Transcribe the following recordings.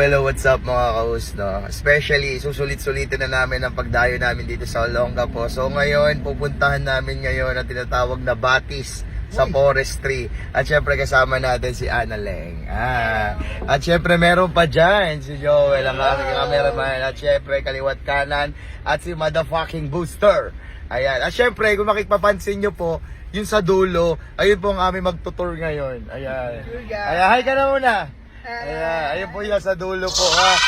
hello, what's up mga kaus, no? Especially, susulit-sulitin na namin ang pagdayo namin dito sa Olongapo. So ngayon, pupuntahan namin ngayon ang tinatawag na Batis sa Forestry. At syempre kasama natin si Annaleng. At syempre meron pa dyan si Joel, ang aking cameraman. At syempre kaliwat kanan at si motherfucking Booster. Ayan. At syempre kung makikpapansin nyo po, yung sa dulo, ayun po ang aming magtutur ngayon. Ayan. Ayan, hi ka na muna. Ayan, ayun po yung sa dulo po, ha.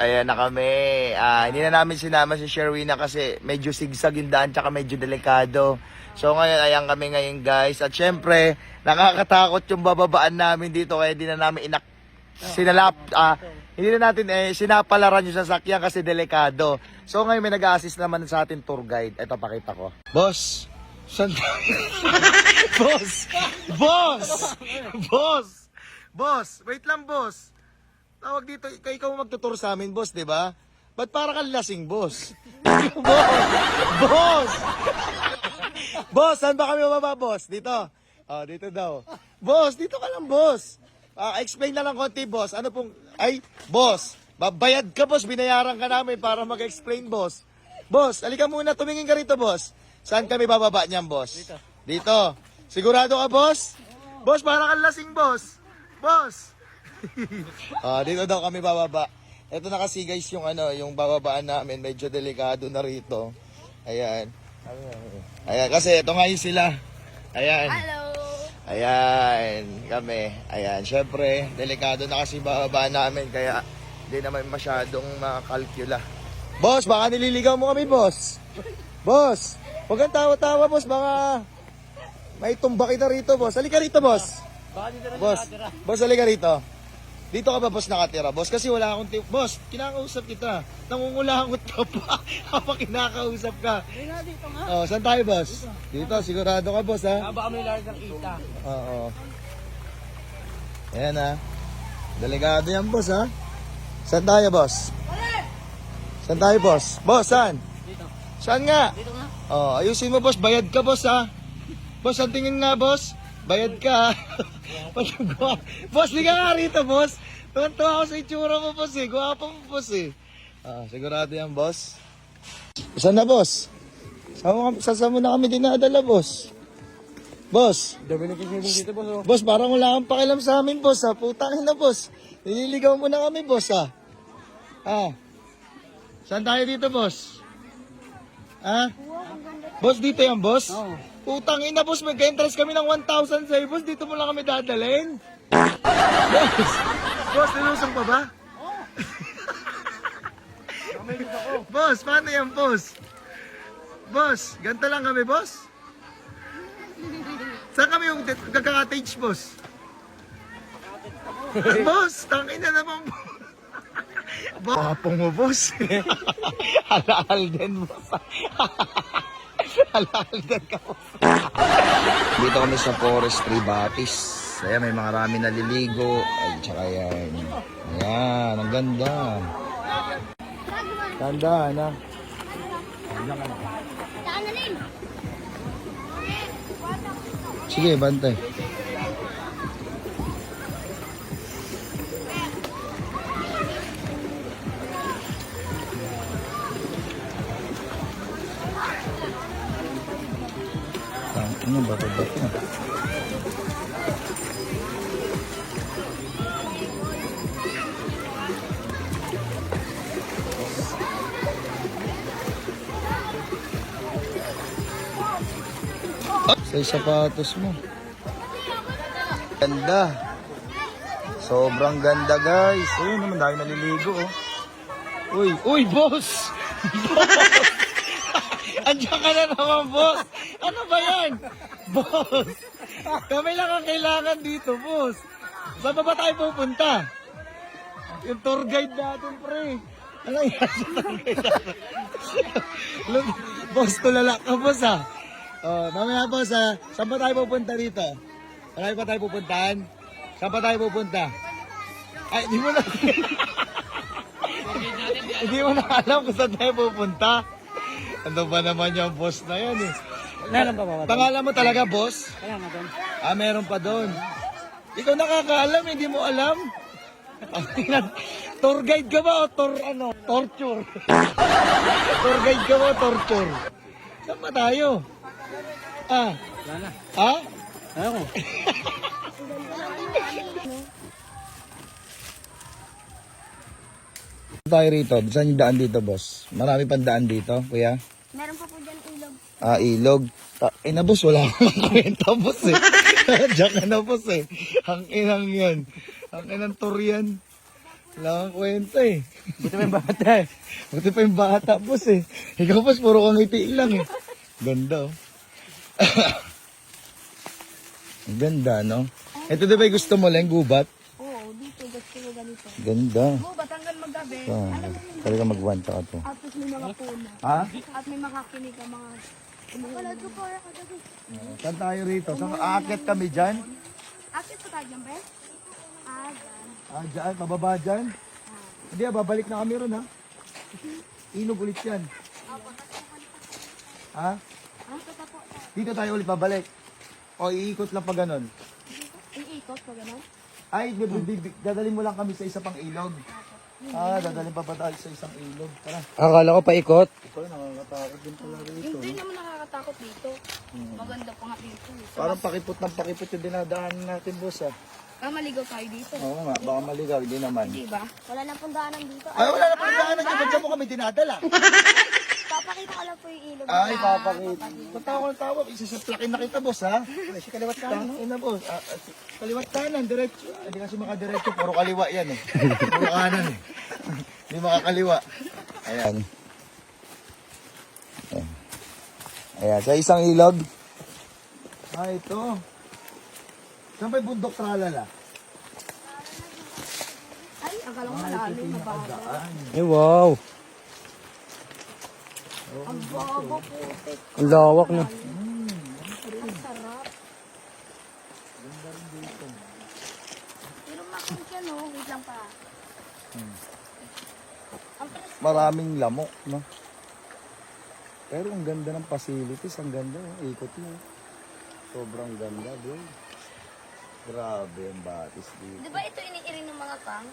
Ayan na kami. Hindi na namin sinama si Sherwina kasi medyo sigsag yung daan tsaka medyo delikado. So ngayon, ayan kami ngayon guys. At syempre, nakakatakot yung bababaan namin dito kaya hindi na namin hindi na natin sinapalaran yung sasakyan kasi delikado. So ngayon may nag-a-assist naman sa atin tour guide. Ito, pakita ko. Boss! Saan Boss! Boss! Boss! Boss! Wait lang, boss! Tawag dito, ikaw magtutur sa amin, boss, di ba? Ba't para kang lasing, boss? Boss! Boss! Boss, saan ba kami mababa, boss? Dito. Oh, dito daw. Boss, dito ka lang, boss. Explain na lang konti, boss. Ano pong... Ay, boss. Babayad ka, boss. Binayaran ka namin para mag-explain, boss. Boss, alika muna. Tumingin ka rito, boss. Saan kami bababa niyan, boss? Dito. Dito. Sigurado ka, boss? Boss, para kang lasing, boss. Boss! Dito daw kami bababa. Ito na kasi guys yung yung bababaan namin, medyo delikado na rito. Ayan. Ayan kasi ito nga yung sila. Ayan. Hello. Ayan, kami. Ayan, syempre, delikado na kasi bababaan namin kaya hindi naman masyadong makalkula. Boss, baka nililigaw mo kami, boss. Boss, huwag kang tawa-tawa, boss, baka may tumba kita rito, boss. Halika rito, boss. Boss, boss, halika rito. Dito ka ba, boss, nakatira? Boss, kasi wala akong boss, kinakausap kita. Nangungulangot ka pa kapag kinakausap ka. Dito nga. Oh, saan tayo, boss? Dito, sigurado ka, boss, ha? Baka may largang kita. Oo. Ayan, ha? Delikado yan, boss, ha? Saan tayo, boss? Saan tayo, boss? Boss, saan? Dito. Saan nga? Dito nga. Oh, ayusin mo, boss. Bayad ka, boss, ha? Boss, ang tingin nga, boss. Bayad ka, ha? Boss, liga nga rito, boss. Tuwan-tuwa ako sa itsura mo, boss, eh. Guwapo mo, boss, eh. Sigurado yan, boss. Saan na, boss? Saan mo na kami dinadala, boss? Boss. Dami na kisibing dito, boss. Boss, parang wala kang pakialam sa amin, boss, ha? Putangin na, boss. Nililigaw mo na kami, boss, ha? Saan tayo dito, boss? Boss, dito yan, boss? Oo. Putang ina, boss, mag-entrance kami ng 1,000 sa'yo, boss. Dito mo lang kami dadalhin. Boss, boss, nilusong pa ba? Oo. Kamay dito ako. Boss, paano yan, boss? Boss, ganito lang kami, boss? Saan kami yung kaka-cottage, boss? Boss, tangin na naman, boss. Papong mo, boss. Halal din, boss. Halal din ka, boss. Dito kami sa Forestry, Batis. Ayan, may mga rami naliligo. Ay, tsaka yan. Ayan, ang ganda. Ganda, na. Sige, bantay. Ano ba ito? Sa sapatos mo. Ganda. Sobrang ganda, guys. Ayun naman, dahil naliligo, oh. Uy, boss! Boss! Andiyan ka na naman, boss! Ano ba yan? Boss! Kami lang ang kailangan dito, boss! Saan ba tayo pupunta? Yung tour guide natin, pre. Ano yan sa tour guide natin? Look, boss, tulala ka, boss, ha? Oh, mamaya, boss, ha? Saan ba tayo pupunta dito? Saan pa tayo pupuntahan? Saan pa tayo pupunta? Ay, di mo na... Hindi mo na alam kung saan tayo pupunta. Ano ba naman yung boss na yan, eh? Wala lang pa ba? Pangalan mo talaga, boss? Wala na doon. Ah, meron pa doon. Ikaw nakakaalam, hindi mo alam. Tour guide ka ba o torture? Tour guide ka ba o torture? Saan ba tayo? Ah, Wala na. ha? Ako. Tayo rito. Saan yung daan dito, boss? Marami pang daan dito, kuya? Meron pa po dyan ilog. Ah, ilog. Na boss, wala akong kwenta, boss, eh. Diyan ka na, boss, eh. Ang inang yan. Ang inang tour yan. Wala akong kwenta, eh. Buti pa yung bata eh. Buti pa yung bata, boss, eh. Ikaw, boss, puro kang ngiti lang, eh. Ganda, oh. Ang ganda, no? Ito di ba yung gusto mo lang, gubat? Oo, dito gusto ko ganito. Ganda. Oo, batanggal magabi. Ah, talaga magwanta ka to. At may mga puna. Ha? At may makakinig ang mga... Wala ko po ako dito. Saan tayo rito? Saan aakit kami dyan? Akit po tayo dyan, be? Ah, dyan. Ah, dyan, mababa dyan. Hindi, babalik na kami ron, ha? Inog ulit yan. Ha? Ah, ito po. Dito tayo ulit babalik. O, iikot lang pa ganon. Iikot pa gano'n? Ay, dadalhin mo lang kami sa isa pang ilog. Ah, dadalhin pa ba tayo sa isang ilog? Tara. Akala ko paikot. Ikaw, nakakatakot din pala rito. Hindi naman nakakatakot dito. Maganda pa nga dito. Parang pakipot ng pakipot yung dinadaanan natin, boss, ha? Ah, maligaw tayo dito. Oo nga, baka maligaw, hindi naman. Di ba? Wala na pong daanan dito. Ay, wala na pang daanan dyan. Ba't mo kami dinadala? Papakita ko lang po yung ilog. Ay, papakita. Patawa ng tawa. Isasaplakin na kita, boss, ha? Si kaliwat kanan. Ina, boss. Kaliwat kanan, diretso. Hindi kasi makadiretso. Puro kaliwa yan, eh. Puro kanan, eh. Hindi makakaliwa. Ayan. Ayan. Ayan. Sa isang ilog. Ah, ito. Saan ba yung bundok tralala? Ay, akala ko malalim. Mabago. Eh wow. Ang babo putik. Ang lawak na. Ang sarap. Pero makon siya, no? Wait lang pa. Ang pres- Maraming lamok, no? Pero ang ganda ng facilities, ang ganda, oh. Ikot mo. Sobrang ganda, bro. Grabe ang batis dito. Di ba ito iniirin ng mga kang?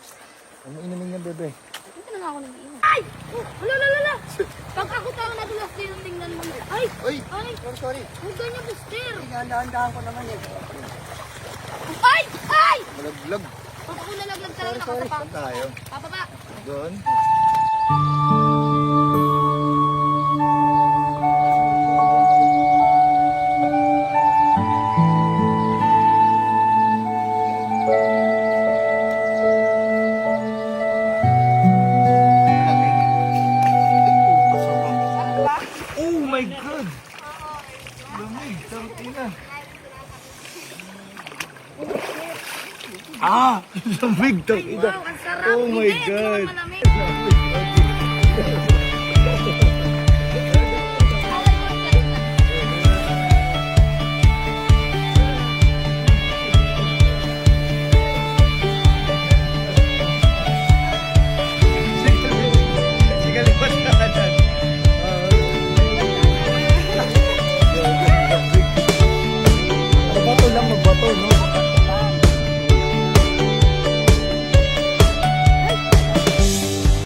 Ano inumin niya, bebe? Hindi na nga ako nag-iinom. Ay! Oh, wala. Pag ako tao na dulas din, tingnan mo. Ay! Uy! Ay! Sorry. Huwag ganyan, Buster. Handa-handaan ko naman eh. Ay! Ay! Malaglag. Pag ako nalaglag talaga nakatapa. Saan tayo? Papaba. Doon? Oh my God! Lamig, tangina. Ah! Lamig, tangina. Wow, ang sarap. Oh my Hindi, God. Hindi naman malamig. Sige, lipat ka na dyan. Magbato lang, magbato, no?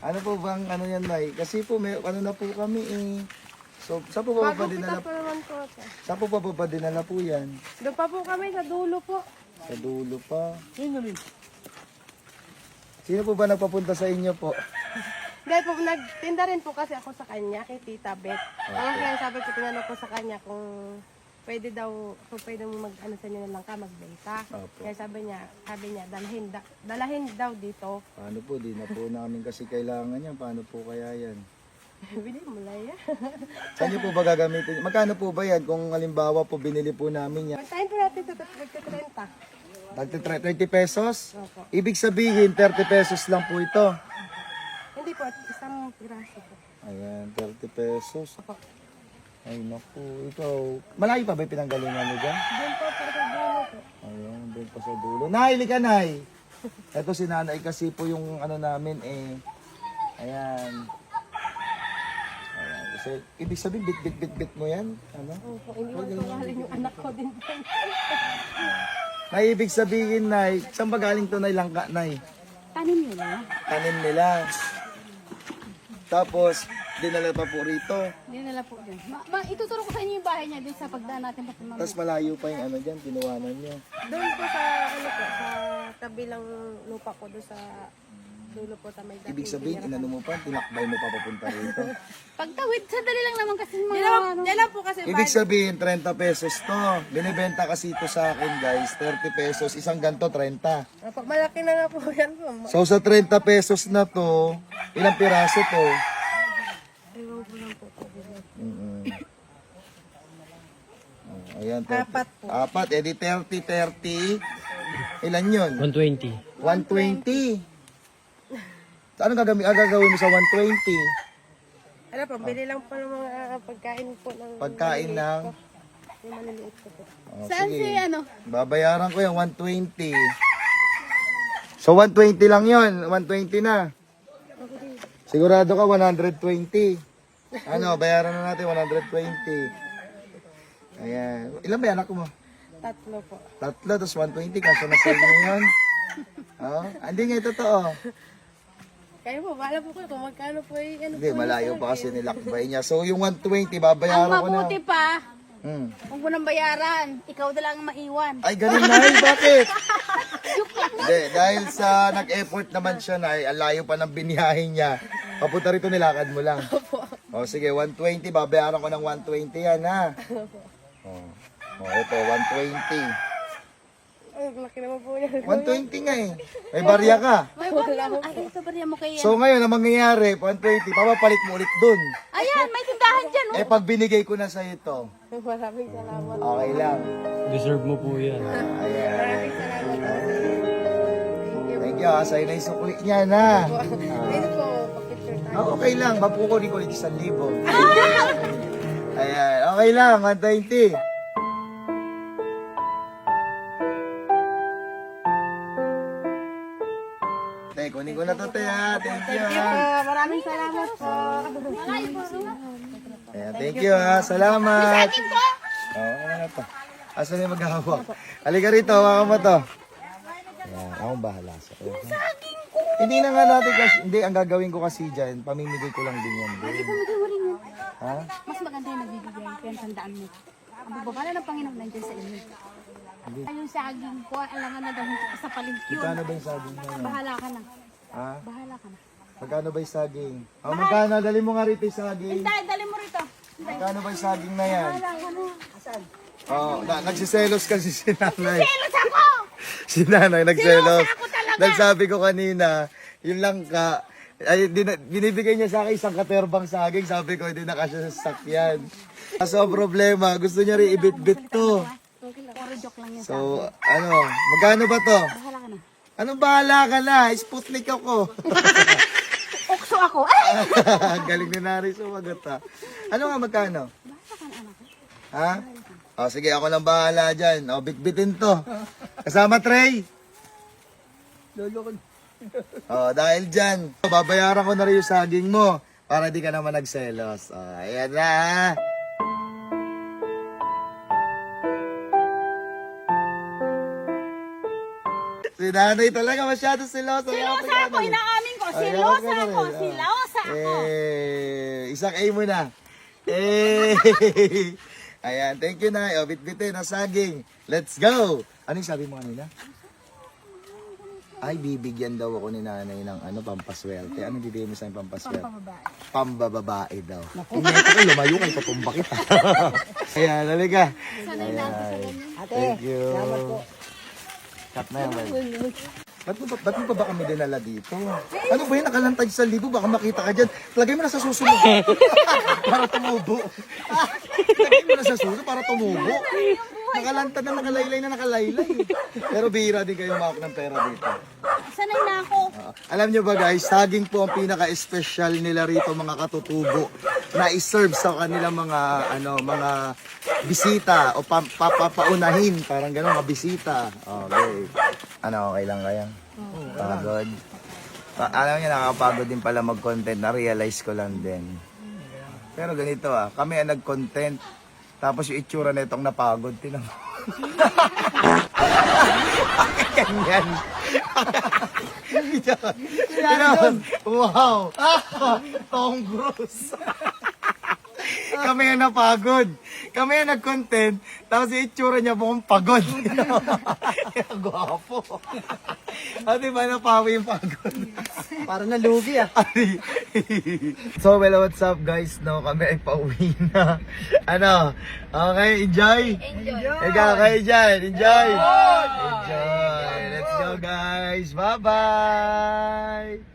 Ano po bang ano yan, Nay? Kasi po may ano na po kami eh. So, saan po ba dinala? Saan po ba dinala po yan? Doon pa po kami sa dulo po. Sa dulo pa. Yun na rin. Sino po ba nagpapunta sa inyo po? Dahil po, nagtinda rin po kasi ako sa kanya, kay Tita Beth. Kaya sabi ko, tinanong ko sa kanya kung pwede daw, kung pwede mo mag, ano sa inyo na lang ka, magbenta. Opo. Kaya sabi niya, dalahin daw dito. Paano po? Di na po namin kasi kailangan yan. Paano po kaya yan? Bili mo lang yan. Saan niyo po ba gagamitin? Magkano po ba yan? Kung halimbawa po binili po namin yan. Magtayin po natin sa 30. Tagti 30 pesos? Opo. Ibig sabihin, 30 pesos lang po ito. Hindi po, isang piraso po. Ayan, 30 pesos. Opo. Ay, naku, ikaw. Malayo pa ba yung pinanggalingan mo dyan? Doon po, para sa dulo po. Ayun, doon pa sa dulo. Nay, lika, Nay. Ito si Nanay kasi po yung ano namin eh. Ayan. Ayan. Kasi, ibig sabihin, bit mo yan? Ano? Opo, hindi ko pangalan yung anak ko din po. Nay, ibig sabihin, Nay, saan ba galing to, Nay? Langka, Nay? Tanim nila. Tanim nila. Tapos, dinala pa po rito. Hindi nila po dyan. Ituturo ko sa inyo yung bahay niya doon sa pagdaan natin. Tapos malayo pa yung ano dyan, kinuwanan niya. Doon po sa, ano po, sa kabilang lupa ko, doon sa dulo po sa may dating. Ibig sabihin, inano mo pa, tinakbay mo pa papunta rito. Pagtawid, sandali lang naman kasi mga Yan lang po kasi, Ibig sabihin, 30 pesos to. Binibenta kasi ito sa akin, guys. 30 pesos. Isang ganto, 30. Opo, malaki na nga po yan po. So, sa 30 pesos na to, ilang piraso to? Ewan ko lang po. Oh, ayan, 30. Apat po. Apat, edi 30. Ilan yun? 120. 120. Ano gagawin mo sa 120? Ano po, bili lang po ng mga pagkain po. Ng Pagkain ng... yung maliliit ko po. Oh, Saan sige. si ano? Babayaran ko yung 120. So 120 lang yon, 120 na. Sigurado ka 120. Ano, bayaran na natin 120. Ayan. Ilan ba anak mo? Tatlo po. Tatlo, tapos 120. Kasi na sa inyo yun. Oh, hindi nga totoo. Kayo po, bahala po kayo kung magkano po yung ano Hindi, po. malayo pa kasi nilakbay niya. So yung 120, Ang babayaran ko na. mabuti pa, Hmm. huwag mo nang bayaran. Ikaw na lang ang maiwan. Ay, ganun na bakit? Hindi, dahil sa nag-effort naman siya na ang layo pa ng biniyahin niya. Papunta rito nilakad mo lang. O sige, 120, babayaran ko ng 120 yan ha. O ito, 120. Ay, laki naman po yan. 120 nga eh. May barya ka. May barya mo. Ay, ito barya mo kay So ngayon, ang mangyayari, 120, papapalit mo ulit dun. Ayan, may tindahan dyan. Eh pag binigay ko na sa ito, Maraming salamat. okay lang. Deserve mo po yan. Ayan. Maraming salamat po. Thank you ha, sa'yo na yung sukli niya na. Ayun po, pakipicture tayo. Okay lang, mapukunin ko ulit 1,000. Ayan, okay lang, 120. Te, kunin ko na to, te, ha. Thank you, ha. Maraming salamat po. Ayan, thank you, ha. Salamat. Oo, ano na to. Asan yung maghahawak? Halika rito, hawakan mo to. Ayan, akong bahala sa iyo. Hindi na nga natin kasi, hindi, ang gagawin ko kasi dyan, pamimigay ko lang din yan. Din. Pamigay mo rin yun. Ha? Mas maganda yung nagbibigay. Kaya tandaan mo. Ang babala ng Panginoon nandiyan sa inyo. Ay, yung saging ko, alangan na daw hindi ka sa palengke yun. Magkano ba yung saging na yan? Bahala ka na. Ha? Bahala ka na. Magkano ba yung saging? Oh, magkano? Dali mo nga rito yung saging. Dali mo rito. Magkano ba yung saging na yan? Bahala ka na. Oh, nagsiselos kasi si nanay. Selos ako! Si nanay nagselos. Ako talaga. Nagsabi ko kanina, yung langka, ay, binibigay niya sa akin isang katerbang saging. Sabi ko, hindi na kasya sa sasakyan. Kaso ang problema, gusto niya rin ibit-bit to. Puro joke lang yan. So, ano, magkano ba to? Bahala ka na. Anong bahala ka na? Sputnik ako. Okso ako. Ay! Ang galing ni Nari sumagot ha. Ano nga magkano? Bahala ka na, anak. Ha? O sige, ako lang bahala dyan. O, bitbitin to. Kasama Trey. O, dahil dyan, babayaran ko na rin yung saging mo para di ka naman nagselos. O, ayan na ha. Si nanay talaga masyado silosa. Silosa ako, inaamin ko. Silosa ako, silosa ako. Isang A mo na. Eh. Ayan, thank you na. O, bitbitin na saging. Let's go. Ano yung sabi mo kanina? Ay, bibigyan daw ako ni nanay ng ano, pampaswerte. Ano bibigyan mo sa akin pampaswerte? Pambababae daw. Kung neto ko, lumayo kayo, patumba kita. Ayan, halika. Ayan. Thank you. Cut na yan, well. Ba't mo pa ba kami dinala dito? Ano ba yun? Nakalantad sa libo. Baka makita ka dyan. Lagay mo na sa susunod. Para tumubo. Lagay mo na sa susunod para tumubo. Nakalantad na nakalaylay. Pero bihira din kayo makak ng pera dito. Sanay na ako. Alam nyo ba guys, saging po ang pinaka-special nila rito mga katutubo na iserve sa kanilang mga bisita o papaunahin, parang gano'n, mga bisita. Okay. Okay lang kaya? Pagod. Alam niyo, nakakapagod din pala mag-content, na-realize ko lang din. Pero ganito kami ang nag-content, tapos yung itsura na itong napagod, tinang. Ganyan. Wow! Tom Cruise! Kami ang napagod. Kami ang nag-content, tapos yung itsura niya mukhang pagod. Gwapo. Di ba napawi yung pagod? Parang nalugi So, well, what's up guys? No, kami ay pauwi na. Okay, enjoy? Enjoy! Ikaw kayo dyan, enjoy! Enjoy! Let's go guys! Bye-bye!